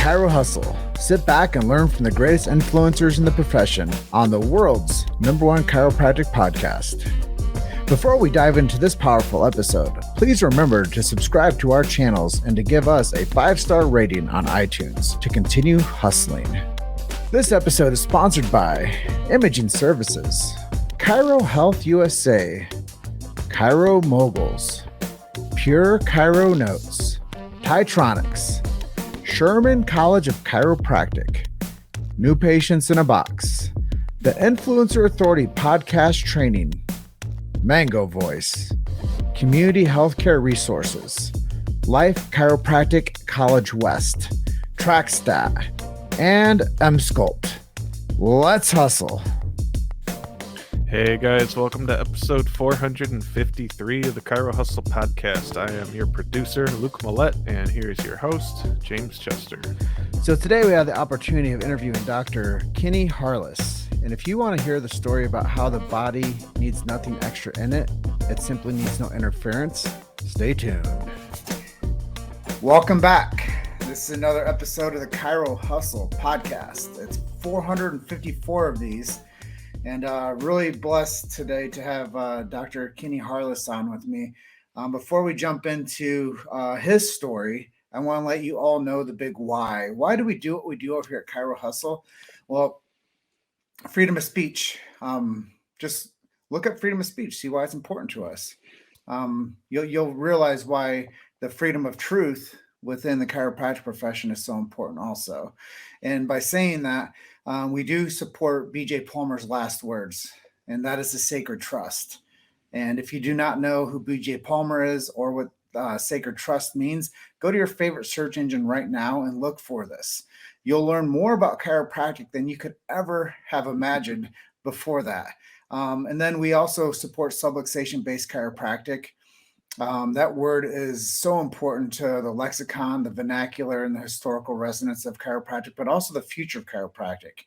Chiro Hustle. Sit back and learn from the greatest influencers in the profession on the world's #1 chiropractic podcast. Before we dive into this powerful episode, please remember to subscribe to our channels and to give us a 5-star rating on iTunes to continue hustling. This episode is sponsored by Imaging Services, Chiro Health USA, Chiro Moguls, Pure Chiro Notes, Titronics, Sherman College of Chiropractic, New Patients in a Box, the Influencer Authority Podcast Training, Mango Voice, Community Healthcare Resources, Life Chiropractic College West, TrackStat, and MSculpt. Let's hustle. Hey guys, welcome to episode 453 of the Chiro Hustle podcast. I am your producer, Luke Millette, and here's your host, James Chester. So today we have the opportunity of interviewing Dr. Kenneth Harless. And if you want to hear the story about how the body needs nothing extra in it, it simply needs no interference, stay tuned. Welcome back. This is another episode of the Chiro Hustle podcast. It's 454 of these. And really blessed today to have Dr. Kenneth Harless on with me. Before we jump into his story, I want to let you all know the big why. Why do we do what we do over here at Chiro Hustle? Well, freedom of speech. Just look at freedom of speech, see why it's important to us. You'll realize why the freedom of truth within the chiropractic profession is so important also. And by saying that, we do support B.J. Palmer's last words, and that is the sacred trust. And if you do not know who B.J. Palmer is or what sacred trust means, go to your favorite search engine right now and look for this. You'll learn more about chiropractic than you could ever have imagined before that. And then we also support subluxation-based chiropractic. That word is so important to the lexicon, the vernacular, and the historical resonance of chiropractic, but also the future of chiropractic.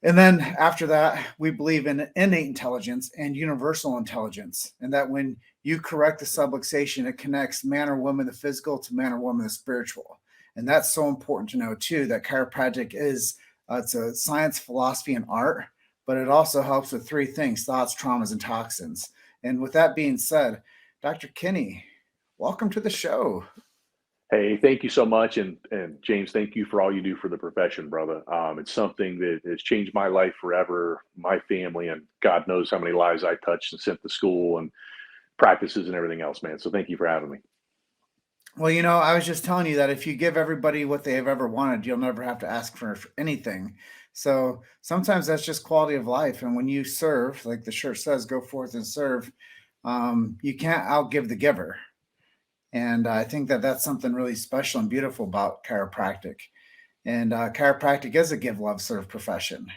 And then after that, we believe in innate intelligence and universal intelligence, and that when you correct the subluxation, it connects man or woman, the physical, to man or woman, the spiritual. And that's so important to know, too, that chiropractic is it's a science, philosophy, and art, but it also helps with 3 things: thoughts, traumas, and toxins. And with that being said, Dr. Kenneth, welcome to the show. Hey, thank you so much. And James, thank you for all you do for the profession, brother. It's something that has changed my life forever, my family, and God knows how many lives I touched and sent to school and practices and everything else, man. So thank you for having me. Well, you know, I was just telling you that if you give everybody what they've ever wanted, you'll never have to ask for anything. So sometimes that's just quality of life. And when you serve, like the shirt says, go forth and serve, you can't outgive the giver. And I think that that's something really special and beautiful about chiropractic. And chiropractic is a give, love, serve profession.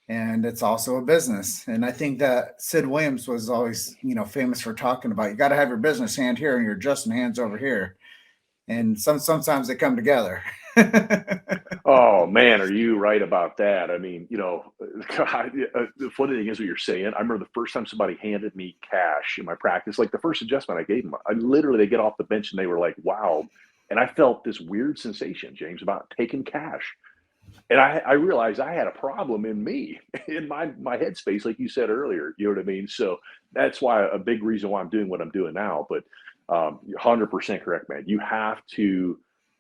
And it's also a business. And I think that Sid Williams was always, famous for talking about, you got to have your business hand here and your adjusting hands over here. And sometimes they come together. Oh man, are you right about that? I mean, God, the funny thing is what you're saying. I remember the first time somebody handed me cash in my practice, like the first adjustment I gave them, they get off the bench and they were like, wow. And I felt this weird sensation, James, about taking cash. And I realized I had a problem in me, in my headspace, like you said earlier, you know what I mean? So that's why a big reason why I'm doing what I'm doing now. But you're 100% correct, man. You have to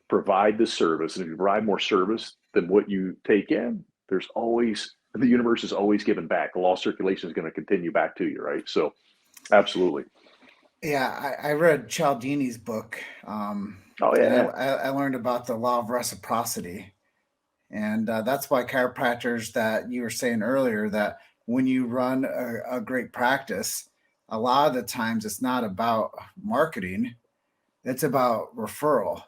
provide the service. And if you provide more service than what you take in, the universe is always giving back. The law of circulation is going to continue back to you, right? So absolutely. Yeah, I read Cialdini's book. Oh, yeah. I learned about the law of reciprocity. And that's why chiropractors, that you were saying earlier, that when you run a great practice, a lot of the times it's not about marketing, it's about referral.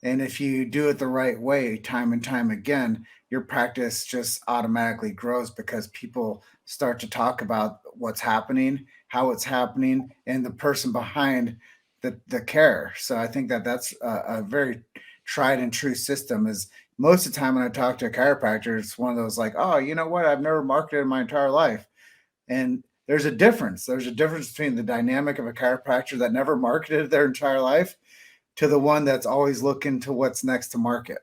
And if you do it the right way, time and time again, your practice just automatically grows because people start to talk about what's happening, how it's happening, and the person behind the care. So I think that that's a very tried and true system. Is most of the time when I talk to a chiropractor, it's one of those like, oh, you know what? I've never marketed in my entire life. And there's a difference. There's a difference between the dynamic of a chiropractor that never marketed their entire life to the one that's always looking to what's next to market.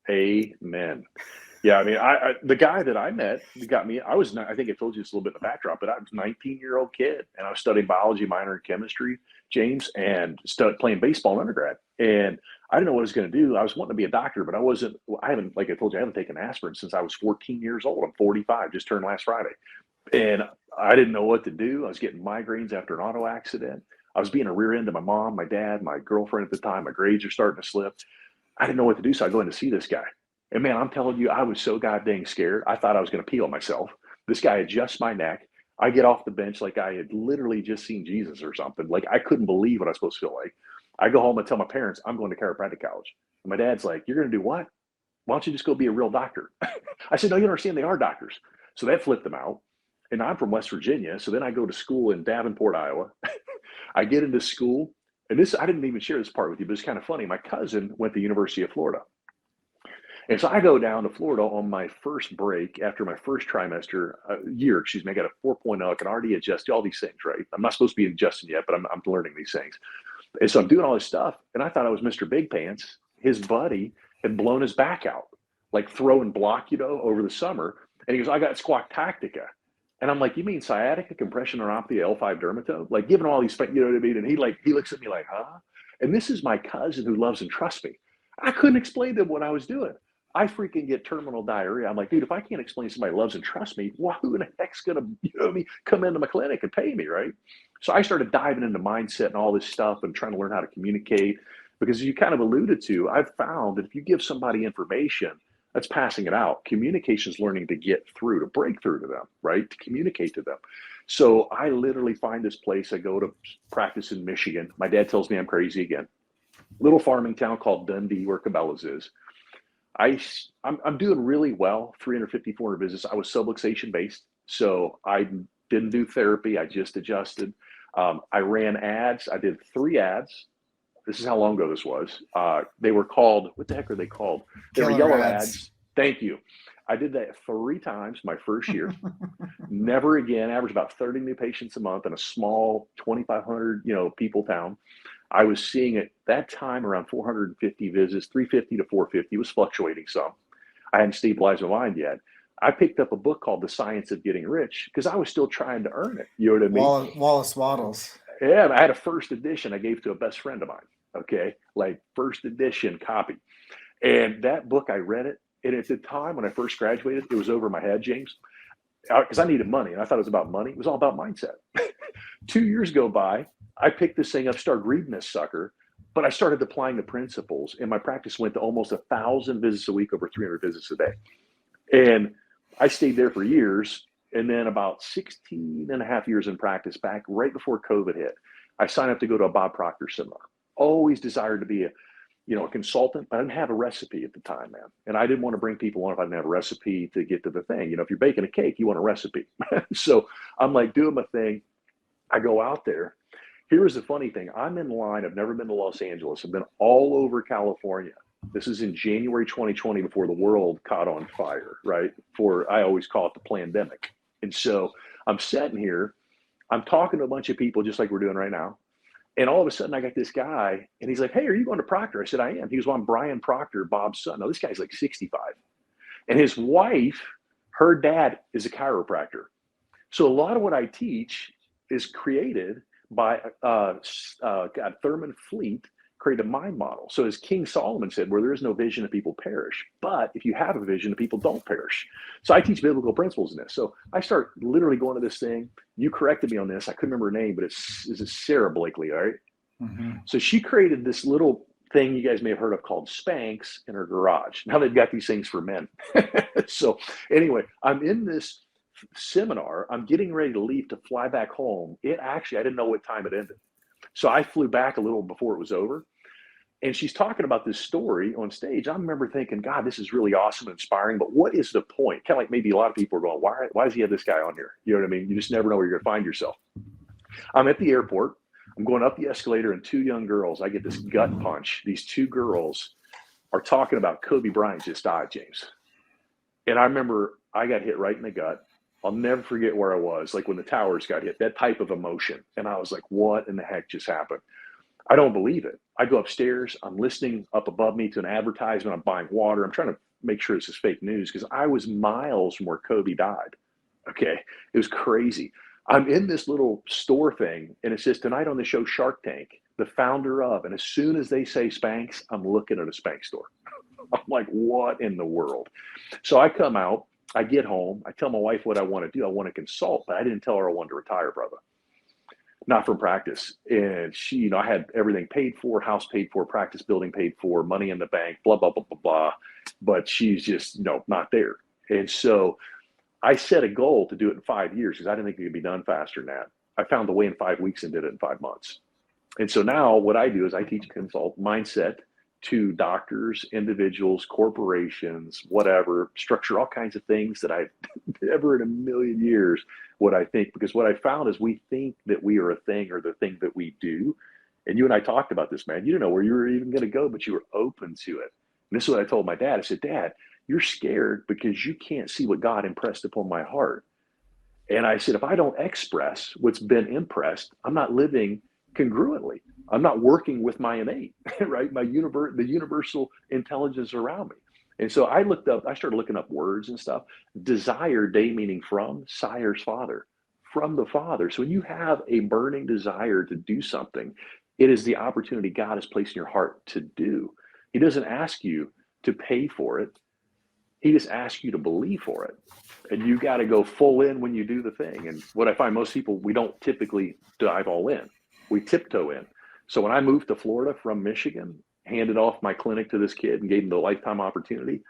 Amen. Yeah, I mean, the guy that I met got me. I think I told you this a little bit in the backdrop, but I was a 19-year-old kid, and I was studying biology, minor in chemistry, James, and started playing baseball in undergrad. And I didn't know what I was going to do. I was wanting to be a doctor, but I wasn't. I haven't, like I told you, I haven't taken aspirin since I was 14 years old. I'm 45, just turned last Friday, and I didn't know what to do. I was getting migraines after an auto accident. I was being a rear end to my mom, my dad, my girlfriend at the time. My grades are starting to slip. I didn't know what to do, so I go in to see this guy. And man, I'm telling you, I was so goddamn scared. I thought I was going to peel myself. This guy adjusts my neck. I get off the bench like I had literally just seen Jesus or something. Like I couldn't believe what I was supposed to feel like. I go home and tell my parents I'm going to chiropractic college. And my dad's like, "You're going to do what? Why don't you just go be a real doctor?" I said, "No, you don't understand. They are doctors." So that flipped them out. And I'm from West Virginia. So then I go to school in Davenport, Iowa. I get into school. And this, I didn't even share this part with you, but it's kind of funny. My cousin went to the University of Florida. And so I go down to Florida on my first break after my first trimester, I got a 4.0. I can already adjust all these things, right? I'm not supposed to be adjusting yet, but I'm learning these things. And so I'm doing all this stuff. And I thought I was Mr. Big Pants. His buddy had blown his back out, like throwing block, over the summer. And he goes, "I got squat tactica." And I'm like, "You mean sciatica, compression neuropathy, L5 dermatome?" Like giving all these, you know what I mean? And he looks at me like, "Huh?" And this is my cousin who loves and trusts me. I couldn't explain to him what I was doing. I freaking get terminal diarrhea. I'm like, dude, if I can't explain to somebody loves and trusts me, well, who in the heck's gonna, come into my clinic and pay me, right? So I started diving into mindset and all this stuff and trying to learn how to communicate. Because you kind of alluded to, I've found that if you give somebody information, that's passing it out. Communication is learning to get through, to break through to them, right? To communicate to them. So I literally find this place. I go to practice in Michigan. My dad tells me I'm crazy again. Little farming town called Dundee, where Cabela's is. I'm doing really well, 350, 400 visits. I was subluxation based, so I didn't do therapy. I just adjusted. I ran ads. I did 3 ads. This is how long ago this was. They were called, what the heck are they called? They were yellow ads. Thank you. I did that 3 times my first year. Never again. Averaged about 30 new patients a month in a small 2,500, people town. I was seeing at that time around 450 visits, 350 to 450. It was fluctuating some. I hadn't stabilized my mind yet. I picked up a book called The Science of Getting Rich because I was still trying to earn it. You know what I mean? Wallace Waddles. Yeah, I had a first edition I gave to a best friend of mine. Okay, like first edition copy. And that book, I read it. And at the time when I first graduated, it was over my head, James, because I needed money. And I thought it was about money. It was all about mindset. 2 years go by. I picked this thing up, started reading this sucker, but I started applying the principles, and my practice went to almost 1,000 visits a week, over 300 visits a day. And I stayed there for years. And then about 16 and a half years in practice, back right before COVID hit, I signed up to go to a Bob Proctor seminar. Always desired to be a consultant, but I didn't have a recipe at the time, man. And I didn't want to bring people on if I didn't have a recipe to get to the thing. If you're baking a cake, you want a recipe. So I'm like doing my thing. I go out there. Here's the funny thing. I'm in line. I've never been to Los Angeles. I've been all over California. This is in January 2020 before the world caught on fire, right? I always call it the pandemic. And so I'm sitting here. I'm talking to a bunch of people just like we're doing right now. And all of a sudden I got this guy and he's like, "Hey, are you going to Proctor?" I said, "I am." He was on Brian Proctor, Bob's son. Now this guy's like 65. And his wife, her dad is a chiropractor. So a lot of what I teach is created by Thurman Fleet, created a mind model. So as King Solomon said, where there is no vision, the people perish. But if you have a vision, the people don't perish. So I teach biblical principles in this. So I start literally going to this thing. You corrected me on this. I couldn't remember her name, but is it Sarah Blakely, all right? Mm-hmm. So she created this little thing you guys may have heard of called Spanx in her garage. Now they've got these things for men. So anyway, I'm in this seminar. I'm getting ready to leave to fly back home. I didn't know what time it ended. So I flew back a little before it was over. And she's talking about this story on stage. I remember thinking, God, this is really awesome and inspiring, but what is the point? Kind of like maybe a lot of people are going, why does he have this guy on here? You know what I mean? You just never know where you're going to find yourself. I'm at the airport. I'm going up the escalator and 2 young girls, I get this gut punch. These 2 girls are talking about Kobe Bryant just died, James. And I remember I got hit right in the gut. I'll never forget where I was, like when the towers got hit, that type of emotion. And I was like, what in the heck just happened? I don't believe it. I go upstairs, I'm listening up above me to an advertisement, I'm buying water, I'm trying to make sure this is fake news because I was miles from where Kobe died. Okay. It was crazy. I'm in this little store thing and it says tonight on the show Shark Tank, the founder of, and as soon as they say Spanx, I'm looking at a Spanx store. I'm like, what in the world? So I come out, I get home, I tell my wife what I want to do. I want to consult, but I didn't tell her I wanted to retire, brother. Not from practice. And she, I had everything paid for, house paid for, practice building paid for, money in the bank, blah, blah, blah, blah, blah. But she's just, not there. And so I set a goal to do it in 5 years because I didn't think it could be done faster than that. I found the way in 5 weeks and did it in 5 months. And so now what I do is I teach consult mindset to doctors, individuals, corporations, whatever, structure all kinds of things that I've never in a million years would I think, because what I found is we think that we are a thing or the thing that we do. And you and I talked about this, man. You didn't know where you were even going to go, but you were open to it. And this is what I told my dad. I said, Dad, you're scared because you can't see what God impressed upon my heart. And I said, if I don't express what's been impressed, I'm not living congruently. I'm not working with my innate, right? The universal intelligence around me. And so I started looking up words and stuff. Desire, day meaning from, sire's father, from the father. So when you have a burning desire to do something, it is the opportunity God has placed in your heart to do. He doesn't ask you to pay for it. He just asks you to believe for it. And you got to go full in when you do the thing. And what I find most people, we don't typically dive all in. We tiptoe in. So when I moved to Florida from Michigan, handed off my clinic to this kid and gave him the lifetime opportunity,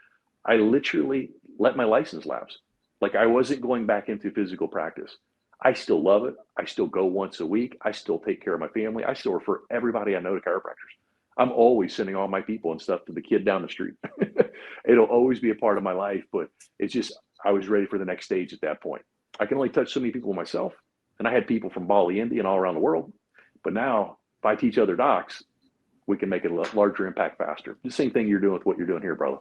I literally let my license lapse. Like I wasn't going back into physical practice. I still love it. I still go once a week. I still take care of my family. I still refer everybody I know to chiropractors. I'm always sending all my people and stuff to the kid down the street. It'll always be a part of my life, but it's just, I was ready for the next stage at that point. I can only touch so many people myself. And I had people from Bali, India, and all around the world. But now, if I teach other docs, we can make it a larger impact faster. The same thing you're doing with what you're doing here, brother.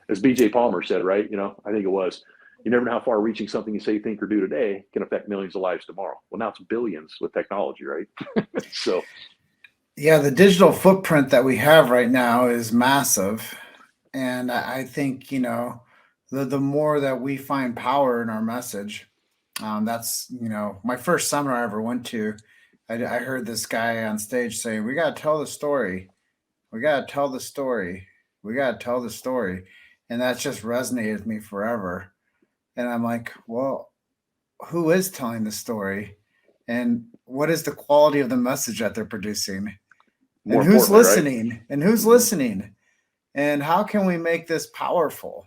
As BJ Palmer said, right? I think it was, you never know how far reaching something you say, think, or do today can affect millions of lives tomorrow. Well, now it's billions with technology, right? So. Yeah, the digital footprint that we have right now is massive. And I think, the more that we find power in our message, that's, my first seminar I ever went to, I heard this guy on stage saying, we got to tell the story. We got to tell the story. We got to tell the story. And that just resonated with me forever. And I'm like, well, who is telling the story? And what is the quality of the message that they're producing? And who's listening? Right? And who's listening? And how can we make this powerful?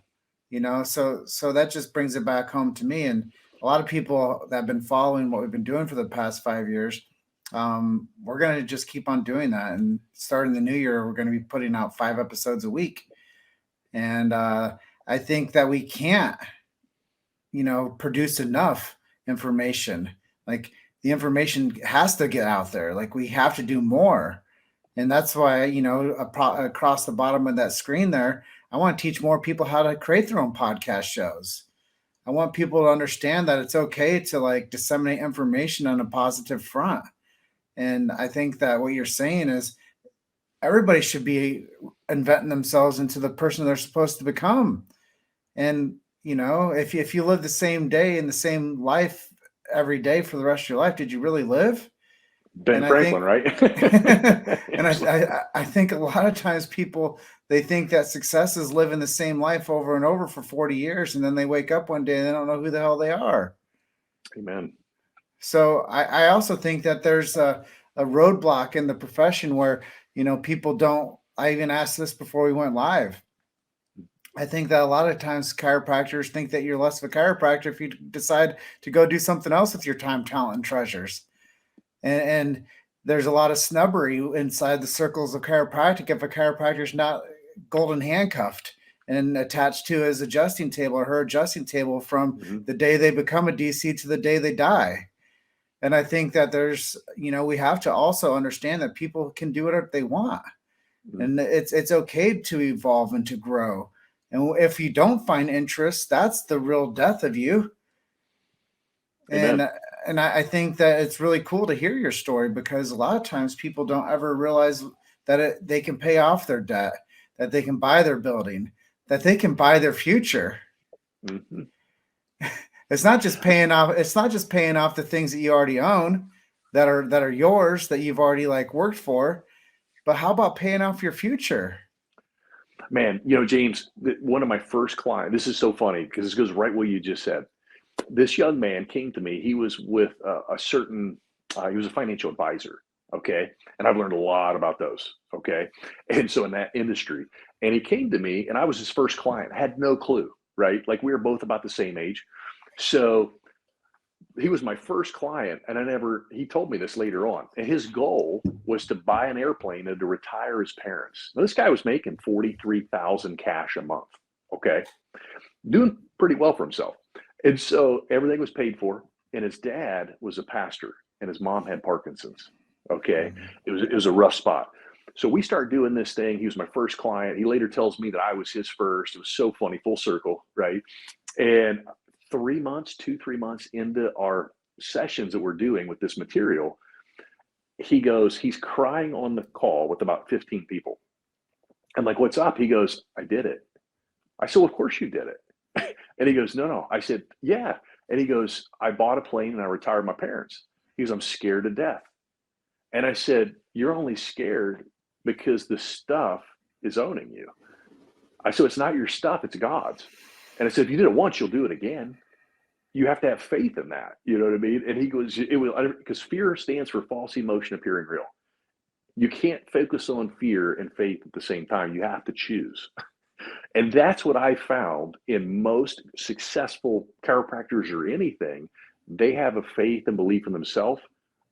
So that just brings it back home to me. And a lot of people that have been following what we've been doing for the past 5 years, we're going to just keep on doing that. And starting the new year, we're going to be putting out 5 episodes a week. And I think that we can't, produce enough information. Like the information has to get out there. Like we have to do more. And that's why, across the bottom of that screen there, I want to teach more people how to create their own podcast shows. I want people to understand that it's okay to disseminate information on a positive front. And I think that what you're saying is everybody should be inventing themselves into the person they're supposed to become. And, if you live the same day in the same life every day for the rest of your life, did you really live? Ben Franklin, right? And I think a lot of times people, they think that success is living the same life over and over for 40 years. And then they wake up one day and they don't know who the hell they are. Amen. So I also think that there's a roadblock in the profession where, people don't, I even asked this before we went live. I think that a lot of times chiropractors think that you're less of a chiropractor if you decide to go do something else with your time, talent, and treasures. And there's a lot of snubbery inside the circles of chiropractic if a chiropractor is not golden handcuffed and attached to his adjusting table or her adjusting table from the day they become a DC to the day they die. And I think that there's, we have to also understand that people can do whatever they want. And it's okay to evolve and to grow. And if you don't find interest, that's the real death of you. Amen. And I think that it's really cool to hear your story, because a lot of times people don't ever realize that they can pay off their debt, that they can buy their building, that they can buy their future. Mm-hmm. It's not just paying off. It's not just paying off the things that you already own, that are yours, that you've already like worked for, but how about paying off your future? Man, James, one of my first clients, this is so funny because this goes right what you just said. This young man came to me. He was with a certain, he was a financial advisor. Okay. And I've learned a lot about those. Okay. And so in that industry, and he came to me and I was his first client, had no clue, right? Like we were both about the same age. So he was my first client, and he told me this later on. And his goal was to buy an airplane and to retire his parents. Now, this guy was making $43,000 cash a month. Okay. Doing pretty well for himself. And so everything was paid for. And his dad was a pastor and his mom had Parkinson's. Okay. It was a rough spot. So we started doing this thing. He was my first client. He later tells me that I was his first. It was so funny, full circle. Right. And 3 months, 3 months into our sessions that we're doing with this material, he's crying on the call with about 15 people. I'm like, what's up? He goes, I did it. I said, well, of course you did it. And he goes, no. I said, yeah. And he goes, I bought a plane and I retired my parents. He goes, I'm scared to death. And I said, you're only scared because the stuff is owning you. I said, it's not your stuff, it's God's. And I said, if you did it once, you'll do it again. You have to have faith in that. You know what I mean? And he goes, because fear stands for false emotion appearing real. You can't focus on fear and faith at the same time. You have to choose. And that's what I found in most successful chiropractors or anything. They have a faith and belief in themselves,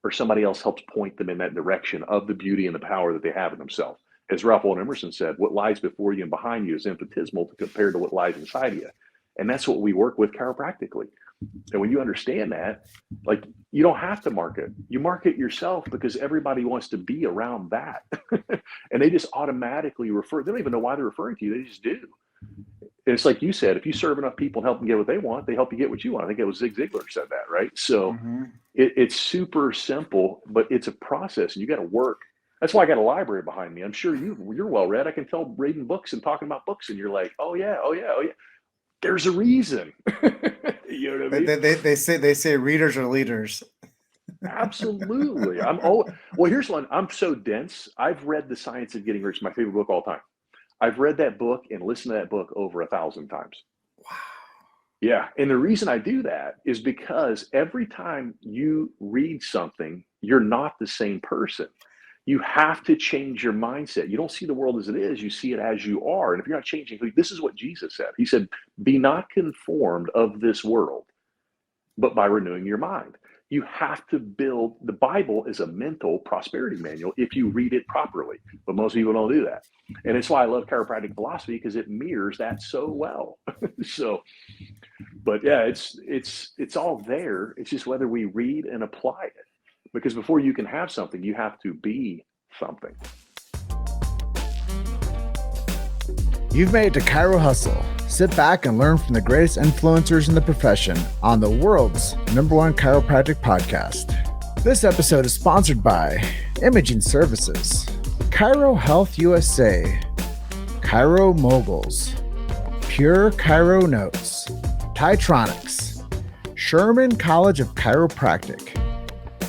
or somebody else helps point them in that direction of the beauty and the power that they have in themselves. As Ralph Waldo Emerson said, what lies before you and behind you is infinitesimal compared to what lies inside of you. And that's what we work with chiropractically. And when you understand that, like, you don't have to market. You market yourself because everybody wants to be around that. And they just automatically refer. They don't even know why they're referring to you. They just do. And it's like you said, if you serve enough people and help them get what they want, they help you get what you want. I think it was Zig Ziglar said that, right? So it's super simple, but it's a process, and you got to work. That's why I got a library behind me. I'm sure you're well read. I can tell reading books and talking about books, and you're like, oh yeah. There's a reason. You know what I mean? They say readers are leaders. Absolutely. Well, here's one. I'm so dense. I've read The Science of Getting Rich, my favorite book all time. I've read that book and listened to that book over 1,000 times. Wow. Yeah. And the reason I do that is because every time you read something, you're not the same person. You have to change your mindset. You don't see the world as it is. You see it as you are. And if you're not changing, this is what Jesus said. He said, be not conformed of this world, but by renewing your mind. You have to build. The Bible is a mental prosperity manual if you read it properly, but most people don't do that. And it's why I love chiropractic philosophy, because it mirrors that so well. But yeah, it's all there. It's just whether we read and apply it. Because before you can have something, you have to be something. You've made it to Chiro Hustle. Sit back and learn from the greatest influencers in the profession on the world's #1 chiropractic podcast. This episode is sponsored by Imaging Services, Chiro Health USA, Chiro Moguls, Pure Chiro Notes, Titronics, Sherman College of Chiropractic,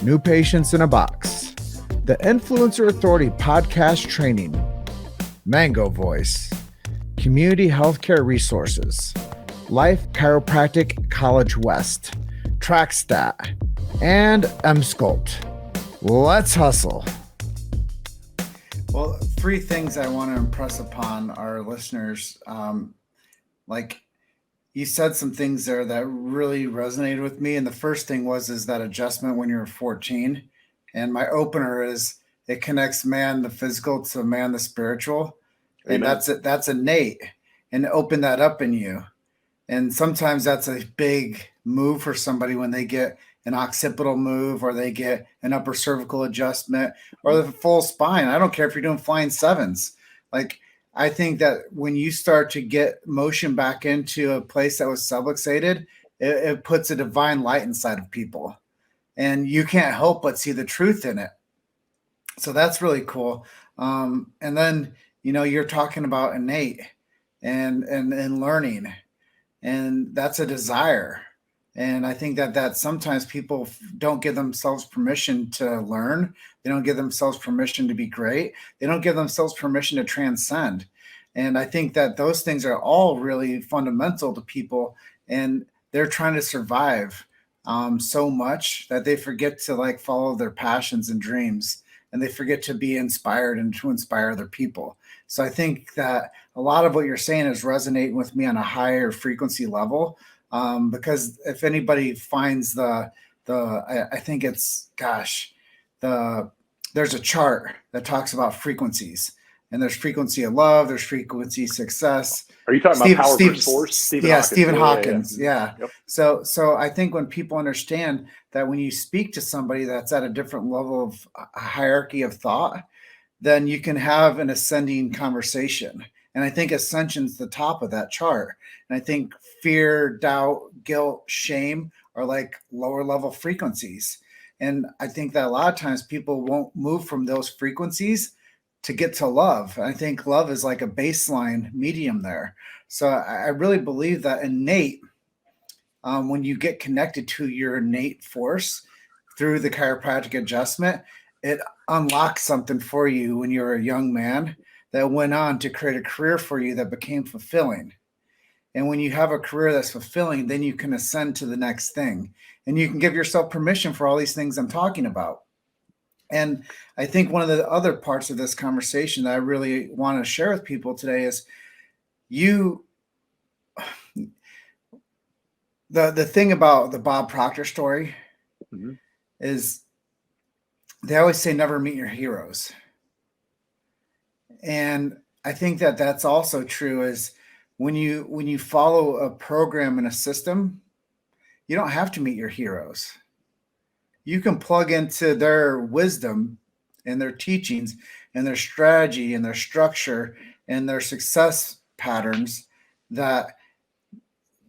New Patients in a Box, the Influencer Authority Podcast Training, Mango Voice, Community Healthcare Resources, Life Chiropractic College West, TrackStat, and MSculpt. Let's hustle. Well, 3 things I want to impress upon our listeners. Like, you said some things there that really resonated with me. And the first thing is that adjustment when you're 14. And my opener is, it connects man, the physical, to man, the spiritual. And Amen. that's innate, and open that up in you. And sometimes that's a big move for somebody when they get an occipital move, or they get an upper cervical adjustment, or the full spine. I don't care if you're doing flying sevens. Like, I think that when you start to get motion back into a place that was subluxated, it puts a divine light inside of people. and you can't help but see the truth in it. So that's really cool. And then, you're talking about innate and learning, and that's a desire. And I think that sometimes people don't give themselves permission to learn. They don't give themselves permission to be great. They don't give themselves permission to transcend. And I think that those things are all really fundamental to people, and they're trying to survive so much that they forget to like follow their passions and dreams, and they forget to be inspired and to inspire other people. So I think that a lot of what you're saying is resonating with me on a higher frequency level. Because if anybody finds I think it's, there's a chart that talks about frequencies, and there's frequency of love, there's frequency success. Are you talking about Power versus Force? Stephen Hawkins. Yeah. Yep. So I think when people understand that when you speak to somebody that's at a different level of hierarchy of thought, then you can have an ascending conversation. And I think ascension's the top of that chart. And I think fear, doubt, guilt, shame are like lower level frequencies. And I think that a lot of times people won't move from those frequencies to get to love. I think love is like a baseline medium there. So I really believe that innate, when you get connected to your innate force through the chiropractic adjustment, it unlocks something for you when you're a young man that went on to create a career for you that became fulfilling. And when you have a career that's fulfilling, then you can ascend to the next thing. And you can give yourself permission for all these things I'm talking about. And I think one of the other parts of this conversation that I really want to share with people today is the thing about the Bob Proctor story is they always say never meet your heroes. And I think that that's also true is when you follow a program and a system, you don't have to meet your heroes. You can plug into their wisdom and their teachings and their strategy and their structure and their success patterns that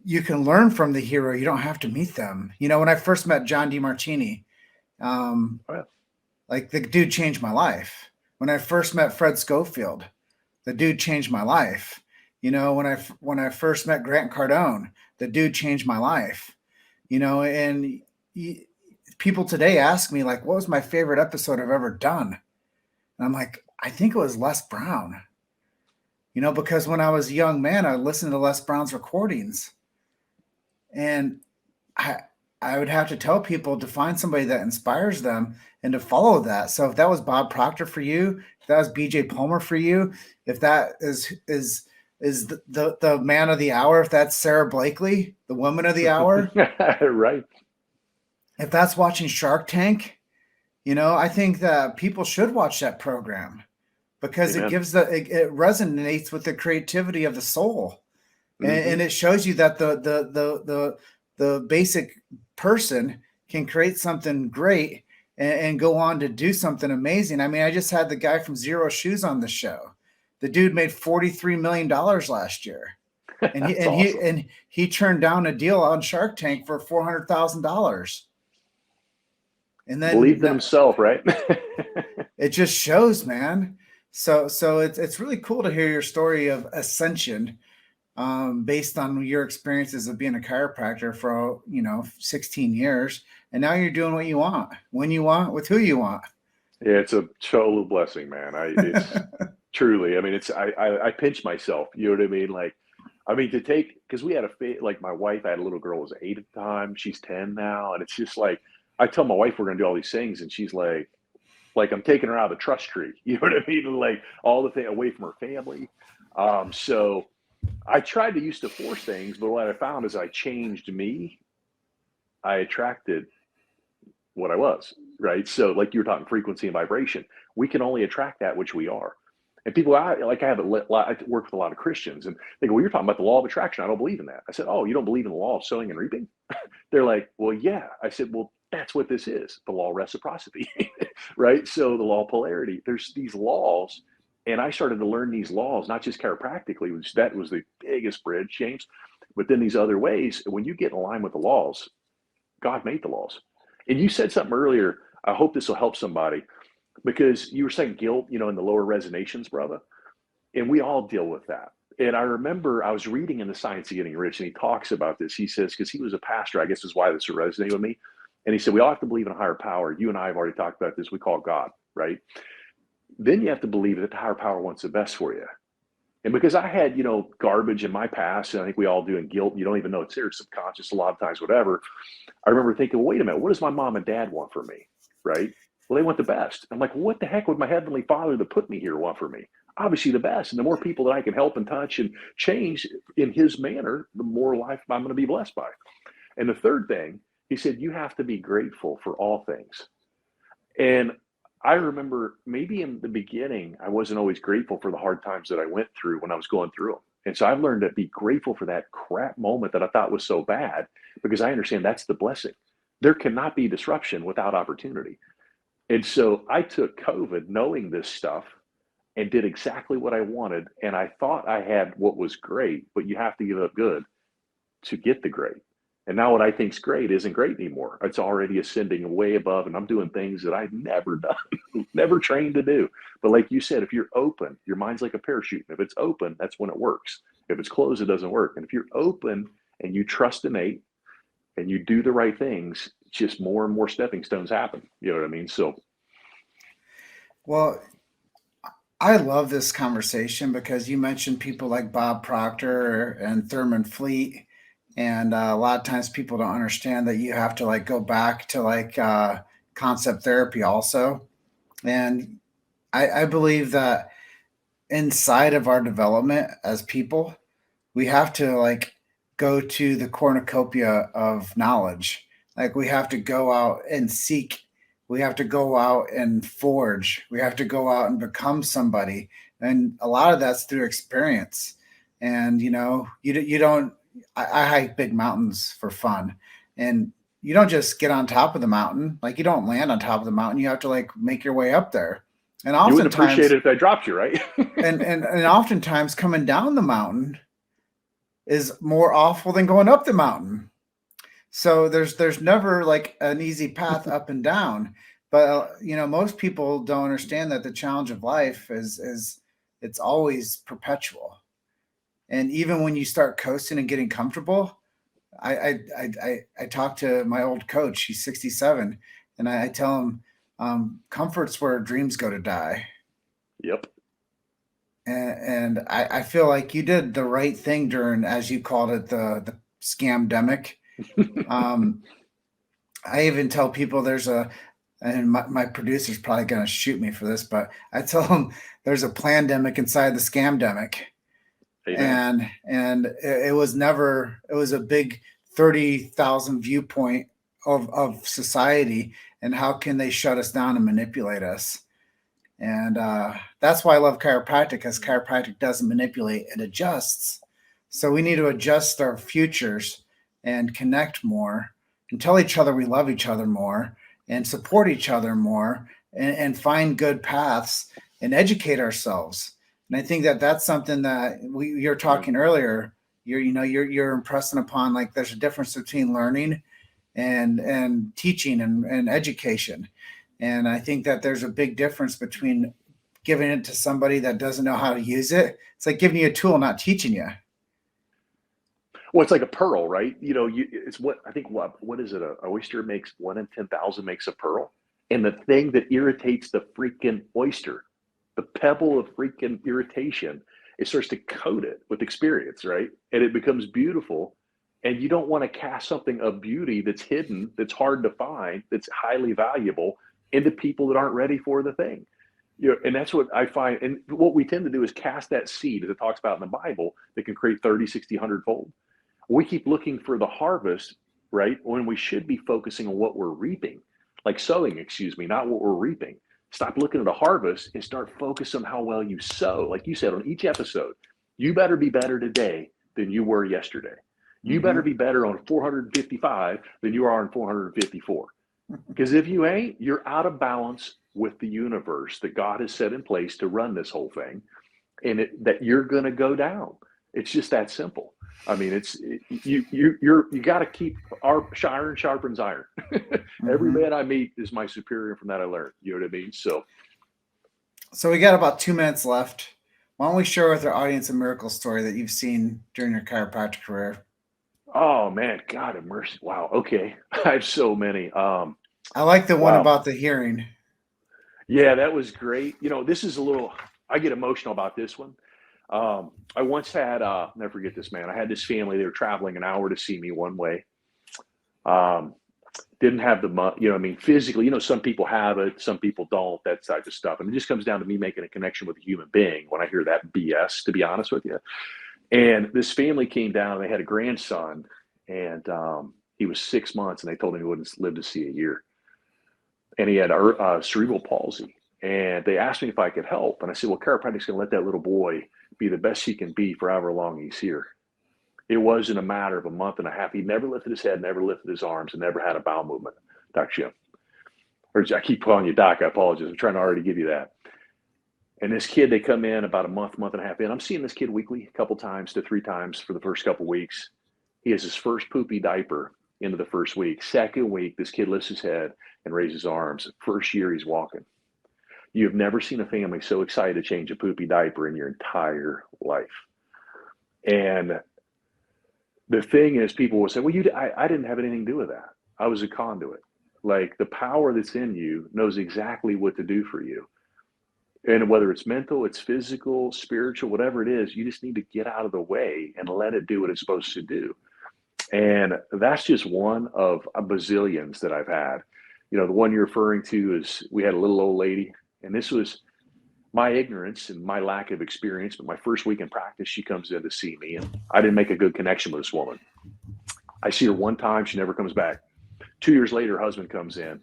you can learn from the hero. You don't have to meet them. When I first met John DeMartini, like the dude changed my life. When I first met Fred Schofield, the dude changed my life. When I first met Grant Cardone, the dude changed my life. And people today ask me like, what was my favorite episode I've ever done? And I'm like, I think it was Les Brown. Because when I was a young man, I listened to Les Brown's recordings, and I would have to tell people to find somebody that inspires them and to follow that. So if that was Bob Proctor for you, if that was BJ Palmer for you, if that is the man of the hour, if that's Sarah Blakely, the woman of the hour, right? If that's watching Shark Tank, I think that people should watch that program because Amen. It resonates with the creativity of the soul, and it shows you that the basic person can create something great and go on to do something amazing. I mean, I just had the guy from Zero Shoes on the show. The dude made $43 million last year. And he turned down a deal on Shark Tank for $400,000. And then believed in himself, right? It just shows, man. So it's really cool to hear your story of ascension, based on your experiences of being a chiropractor for 16 years, and now you're doing what you want, when you want, with who you want. Yeah, it's a total blessing, man. It's truly. I mean, I pinch myself. You know what I mean? Like, to take, because we had like my wife, I had a little girl who was 8 at the time. She's 10 now, and it's just like I tell my wife we're gonna do all these things, and she's like I'm taking her out of the trust tree. You know what I mean? Like all the thing away from her family. So I tried to used to force things, but what I found is I changed me. I attracted what I was, right? So like you were talking frequency and vibration, we can only attract that which we are. And people, I work with a lot of Christians, and they go, well, you're talking about the law of attraction. I don't believe in that. I said, oh, you don't believe in the law of sowing and reaping? They're like, well, yeah. I said, well, that's what this is, the law of reciprocity, right? So the law of polarity, there's these laws. And I started to learn these laws, not just chiropractically, which that was the biggest bridge, James, but then these other ways. When you get in line with the laws, God made the laws. And you said something earlier. I hope this will help somebody, because you were saying guilt, in the lower resonations, brother. And we all deal with that. And I remember I was reading in The Science of Getting Rich, and he talks about this. He says, because he was a pastor, I guess is why this resonated with me. And he said, we all have to believe in a higher power. You and I have already talked about this. We call God, right? Then you have to believe that the higher power wants the best for you. And because I had, garbage in my past, and I think we all do, in guilt, you don't even know it's there, subconscious a lot of times, whatever. I remember thinking, well, wait a minute, what does my mom and dad want for me, right? Well, they want the best. I'm like, what the heck would my Heavenly Father that put me here want for me? Obviously the best. And the more people that I can help and touch and change in his manner, the more life I'm going to be blessed by. And the third thing, he said, you have to be grateful for all things. And I remember maybe in the beginning, I wasn't always grateful for the hard times that I went through when I was going through them. And so I've learned to be grateful for that crap moment that I thought was so bad, because I understand that's the blessing. There cannot be disruption without opportunity. And so I took COVID knowing this stuff and did exactly what I wanted. And I thought I had what was great, but you have to give up good to get the great. And now what I think's great isn't great anymore. It's already ascending way above, and I'm doing things that I've never done, never trained to do. But like you said, if you're open, your mind's like a parachute. And if it's open, that's when it works. If it's closed, it doesn't work. And if you're open and you trust innate and you do the right things, just more and more stepping stones happen. You know what I mean? So, Well, I love this conversation because you mentioned people like Bob Proctor and Thurman Fleet. And a lot of times people don't understand that you have to like go back to like concept therapy also. And I believe that inside of our development as people, we have to like go to the cornucopia of knowledge. Like we have to go out and seek. We have to go out and forge. We have to go out and become somebody. And a lot of that's through experience. And you don't. I hike big mountains for fun, and you don't just get on top of the mountain. Like you don't land on top of the mountain. You have to like make your way up there. And you wouldn't oftentimes, appreciate it if I dropped you, right? and oftentimes coming down the mountain is more awful than going up the mountain. So there's never like an easy path up and down. But most people don't understand that the challenge of life is it's always perpetual. And even when you start coasting and getting comfortable, I talk to my old coach. He's 67, and I tell him, comfort's where dreams go to die. Yep. And I feel like you did the right thing during, as you called it, the scamdemic. I even tell people and my producer's probably going to shoot me for this, but I tell them there's a plandemic inside the scamdemic. Amen. And it was a big 30,000 viewpoint of society, and how can they shut us down and manipulate us? And that's why I love chiropractic, because chiropractic doesn't manipulate, it adjusts. So we need to adjust our futures and connect more and tell each other we love each other more and support each other more, and find good paths and educate ourselves. And I think that that's something that you're talking earlier. You're impressing upon, like there's a difference between learning and teaching and education. And I think that there's a big difference between giving it to somebody that doesn't know how to use it. It's like giving you a tool, not teaching you. Well, it's like a pearl, right? It's what I think. What is it? An oyster makes 1 in 10,000 makes a pearl, and the thing that irritates the freaking oyster, the pebble of freaking irritation, it starts to coat it with experience, right? And it becomes beautiful. And you don't want to cast something of beauty that's hidden, that's hard to find, that's highly valuable into people that aren't ready for the thing. And that's what I find. And what we tend to do is cast that seed, as it talks about in the Bible, that can create 30, 60, 100-fold. We keep looking for the harvest, right? When we should be focusing on what we're reaping, like sowing, not what we're reaping. Stop looking at the harvest and start focusing on how well you sow. Like you said on each episode, you better be better today than you were yesterday. You better be better on 455 than you are on 454. Because if you ain't, you're out of balance with the universe that God has set in place to run this whole thing, and that you're going to go down. It's just that simple. I mean, you got to keep our iron sharpens iron. Every man I meet is my superior. From that I learned. You know what I mean? So we got about 2 minutes left. Why don't we share with our audience a miracle story that you've seen during your chiropractic career? Oh man, God have mercy. Wow. Okay, I have so many. I like the one about the hearing. Yeah, that was great. This is I get emotional about this one. I once had, never forget this, man. I had this family. They were traveling an hour to see me one way. Didn't have the money, physically, some people have it, some people don't, that type of stuff. And it just comes down to me making a connection with a human being when I hear that BS, to be honest with you. And this family came down and they had a grandson, and he was 6 months, and they told him he wouldn't live to see a year. And he had cerebral palsy. And they asked me if I could help. And I said, well, chiropractic's going to let that little boy be the best he can be for however long he's here. It wasn't a matter of a month and a half. He never lifted his head, never lifted his arms, and never had a bowel movement, Doc Jim. Or I keep calling you Doc. I apologize. I'm trying to already give you that. And this kid, they come in about a month and a half in. I'm seeing this kid weekly, a couple times to 3 times for the first couple weeks. He has his first poopy diaper into the first week. Second week, this kid lifts his head and raises his arms. First year, he's walking. You've never seen a family so excited to change a poopy diaper in your entire life. And the thing is, people will say, well, I didn't have anything to do with that. I was a conduit. Like, the power that's in you knows exactly what to do for you. And whether it's mental, it's physical, spiritual, whatever it is, you just need to get out of the way and let it do what it's supposed to do. And that's just one of a bazillions that I've had. The one you're referring to is, we had a little old lady, and this was my ignorance and my lack of experience. But my first week in practice, she comes in to see me, and I didn't make a good connection with this woman. I see her one time, she never comes back. 2 years later, her husband comes in,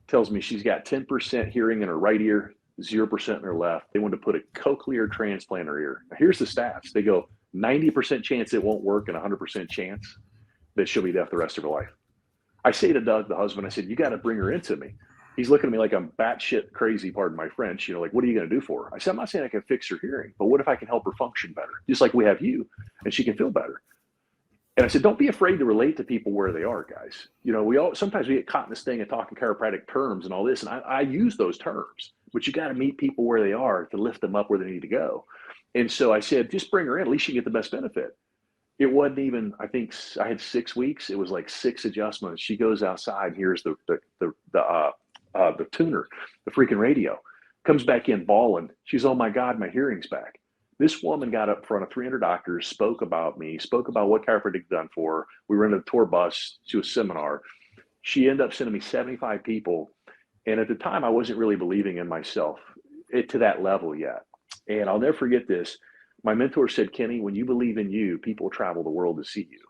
tells me she's got 10% hearing in her right ear, 0% in her left. They want to put a cochlear transplant in her ear. Now, here's the stats. They go 90% chance it won't work and 100% chance that she'll be deaf the rest of her life. I say to Doug, the husband, I said, you got to bring her into me. He's looking at me like I'm batshit crazy, pardon my French. Like, what are you going to do for her? I said, I'm not saying I can fix her hearing, but what if I can help her function better? Just like we have you, and she can feel better. And I said, don't be afraid to relate to people where they are, guys. Sometimes we get caught in this thing of talking chiropractic terms and all this, and I use those terms, but you got to meet people where they are to lift them up where they need to go. And so I said, just bring her in. At least you get the best benefit. It wasn't even, I think I had 6 weeks. It was like 6 adjustments. She goes outside, hears the tuner, the freaking radio, comes back in bawling. She's, oh my God, my hearing's back. This woman got up in front of 300 doctors, spoke about me, spoke about what chiropractic done for her. We were in a tour bus to a seminar. She ended up sending me 75 people. And at the time, I wasn't really believing in myself to that level yet. And I'll never forget this. My mentor said, Kenny, when you believe in you, people travel the world to see you.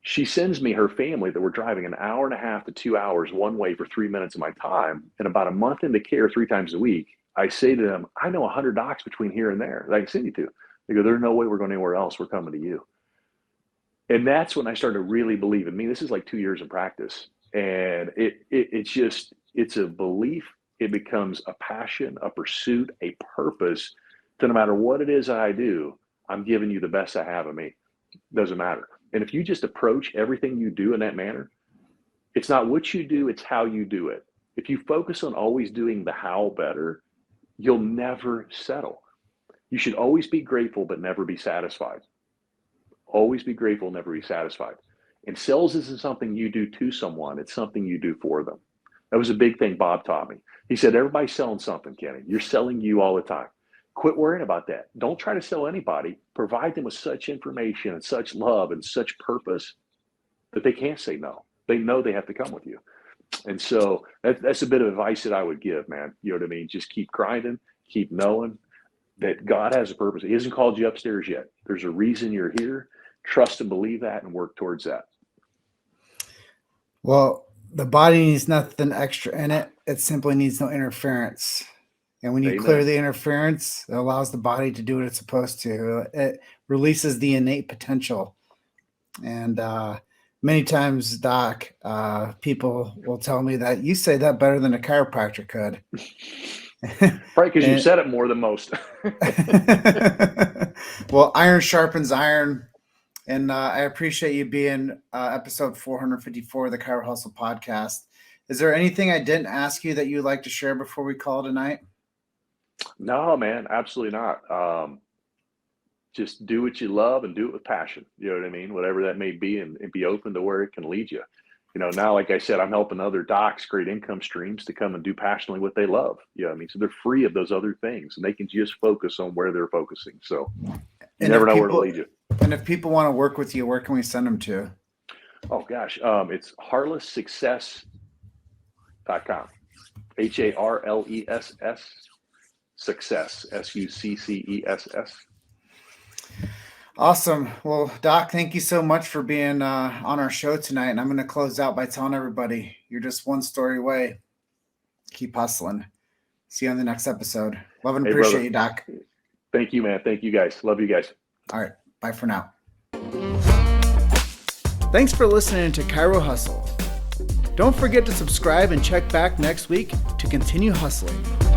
She sends me her family that were driving an hour and a half to 2 hours one way for 3 minutes of my time. And about a month into care 3 times a week, I say to them, I know 100 docs between here and there that I can send you to. They go, there's no way we're going anywhere else. We're coming to you. And that's when I started to really believe in me. This is like 2 years of practice. And it's a belief. It becomes a passion, a pursuit, a purpose. So no matter what it is I do, I'm giving you the best I have of me. Doesn't matter. And if you just approach everything you do in that manner, it's not what you do, it's how you do it. If you focus on always doing the how better, you'll never settle. You should always be grateful, but never be satisfied. Always be grateful, never be satisfied. And sales isn't something you do to someone, it's something you do for them. That was a big thing Bob taught me. He said, everybody's selling something, Kenny. You're selling you all the time. Quit worrying about that. Don't try to sell anybody. Provide them with such information and such love and such purpose that they can't say no. They know they have to come with you. And so that's a bit of advice that I would give, man. You know what I mean? Just keep grinding, keep knowing that God has a purpose. He hasn't called you upstairs yet. There's a reason you're here. Trust and believe that and work towards that. Well, the body needs nothing extra in it. It simply needs no interference. And when you clear the interference, it allows the body to do what it's supposed to. It releases the innate potential. And many times, Doc, people will tell me that you say that better than a chiropractor could. Right, because you said it more than most. Well, iron sharpens iron. And I appreciate you being episode 454 of the Chiro Hustle podcast. Is there anything I didn't ask you that you'd like to share before we call tonight? No, man, absolutely not. Just do what you love and do it with passion. You know what I mean? Whatever that may be, and be open to where it can lead you. Now, like I said, I'm helping other docs create income streams to come and do passionately what they love. You know what I mean? So they're free of those other things and they can just focus on where they're focusing. So you never know where to lead you. And if people want to work with you, where can we send them to? Oh gosh. It's harlesssuccess.com. HARLESS success, SUCCESS. Awesome. Well, Doc, thank you so much for being on our show tonight. And I'm going to close out by telling everybody you're just one story away. Keep hustling. See you on the next episode. Love and appreciate brother. you, Doc. Thank you, man. Thank you, guys. Love you guys. All right. Bye for now. Thanks for listening to Chiro Hustle. Don't forget to subscribe and check back next week to continue hustling.